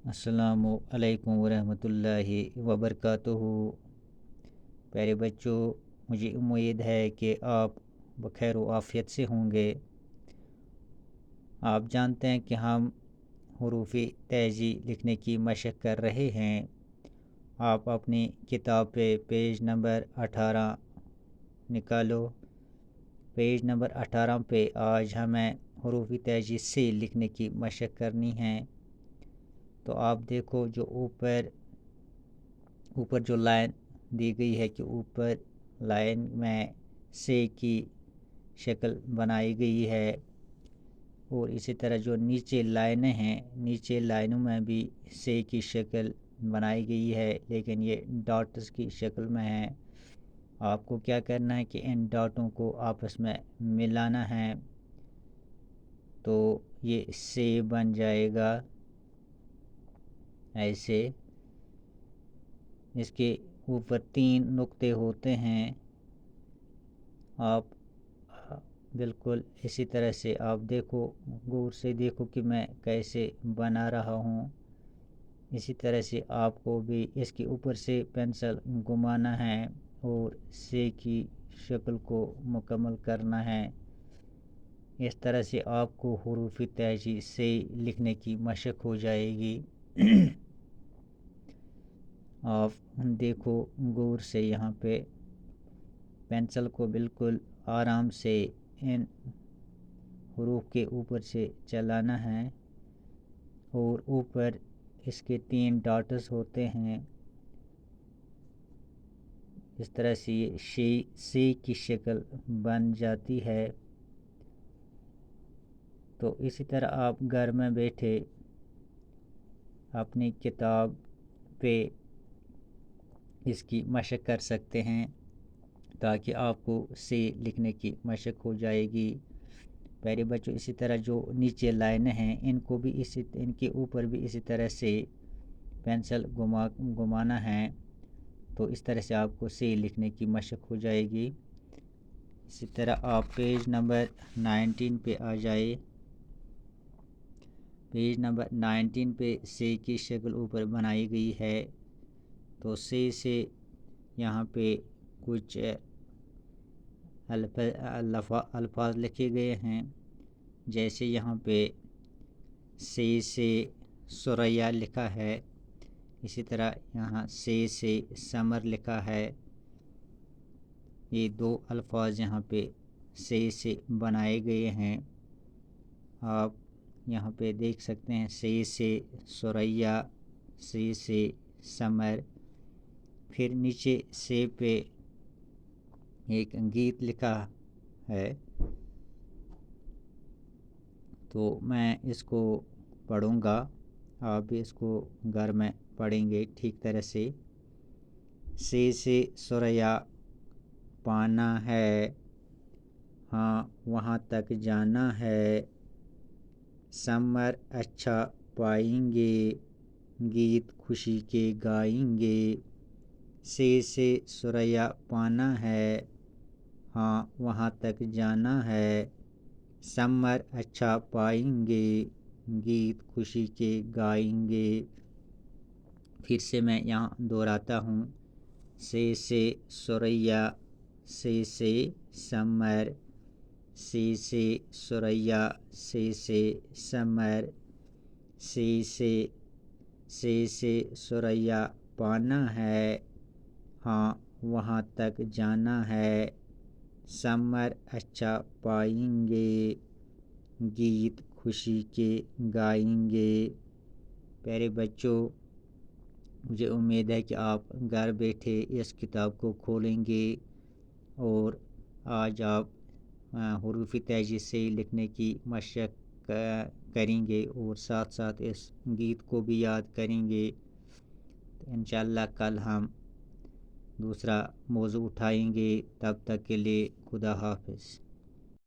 السلام علیکم ورحمۃ اللہ وبرکاتہ۔ پیارے بچوں، مجھے امید ہے کہ آپ بخیر و عافیت سے ہوں گے۔ آپ جانتے ہیں کہ ہم حروف تہجی لکھنے کی مشق کر رہے ہیں۔ آپ اپنی کتاب پہ پیج نمبر 18 نکالو۔ پیج نمبر 18 پہ آج ہمیں حروف تہجی سے لکھنے کی مشق کرنی ہے۔ تو آپ دیکھو جو اوپر جو لائن دی گئی ہے کہ اوپر لائن میں سے کی شکل بنائی گئی ہے، اور اسی طرح جو نیچے لائنیں ہیں، نیچے لائنوں میں بھی سے کی شکل بنائی گئی ہے، لیکن یہ ڈاٹس کی شکل میں ہے۔ آپ کو کیا کرنا ہے کہ ان ڈاٹوں کو آپس میں ملانا ہے، تو یہ سے بن جائے گا ایسے۔ اس کے اوپر 3 نقطے ہوتے ہیں۔ آپ بالکل اسی طرح سے آپ دیکھو، غور سے دیکھو کہ میں کیسے بنا رہا ہوں۔ اسی طرح سے آپ کو بھی اس کے اوپر سے پینسل گھمانا ہے اور سے کی شکل کو مکمل کرنا ہے۔ اس طرح سے آپ کو حروف تہجی سے لکھنے کی مشق ہو جائے گی۔ آپ دیکھو غور سے، یہاں پہ پینسل کو بالکل آرام سے ان حروف کے اوپر سے چلانا ہے، اور اوپر اس کے 3 ڈاٹس ہوتے ہیں۔ اس طرح سے یہ سی کی شکل بن جاتی ہے۔ تو اسی طرح آپ گھر میں بیٹھے اپنی کتاب پہ اس کی مشق کر سکتے ہیں، تاکہ آپ کو سے لکھنے کی مشق ہو جائے گی۔ پیارے بچوں، اسی طرح جو نیچے لائنیں ہیں ان کے اوپر بھی اسی طرح سے پینسل گھمانا ہے، تو اس طرح سے آپ کو سے لکھنے کی مشق ہو جائے گی۔ اسی طرح آپ پیج نمبر 19 پہ آ جائے۔ پیج نمبر 19 پہ سے کی شکل اوپر بنائی گئی ہے، تو سے یہاں پہ کچھ الفاظ لکھے گئے ہیں، جیسے یہاں پہ سے سریا لکھا ہے، اسی طرح یہاں سے سمر لکھا ہے۔ یہ 2 الفاظ یہاں پہ سے بنائے گئے ہیں۔ آپ یہاں پہ دیکھ سکتے ہیں سے سریا، سے سمر۔ پھر نیچے سے پہ ایک گیت لکھا ہے، تو میں اس کو پڑھوں گا، آپ بھی اس کو گھر میں پڑھیں گے ٹھیک طرح سے۔ سے سریا پانا ہے، ہاں وہاں تک جانا ہے، سمر اچھا پائیں گے، گیت خوشی کے گائیں گے۔ سے سریا پانا ہے، ہاں وہاں تک جانا ہے، سمر اچھا پائیں گے، گیت خوشی کے گائیں گے۔ پھر سے میں یہاں دہراتا ہوں، سے سریا، سے سمر، سے سریا، سے سمر، سے سریا پانا ہے، ہاں وہاں تک جانا ہے، سمر اچھا پائیں گے، گیت خوشی کے گائیں گے۔ پیارے بچوں، مجھے امید ہے کہ آپ گھر بیٹھے اس کتاب کو کھولیں گے، اور آج آپ حروف تہجی سے لکھنے کی مشق کریں گے، اور ساتھ ساتھ اس گیت کو بھی یاد کریں گے۔ انشاءاللہ کل ہم دوسرا موضوع اٹھائیں گے۔ تب تک کے لیے خدا حافظ۔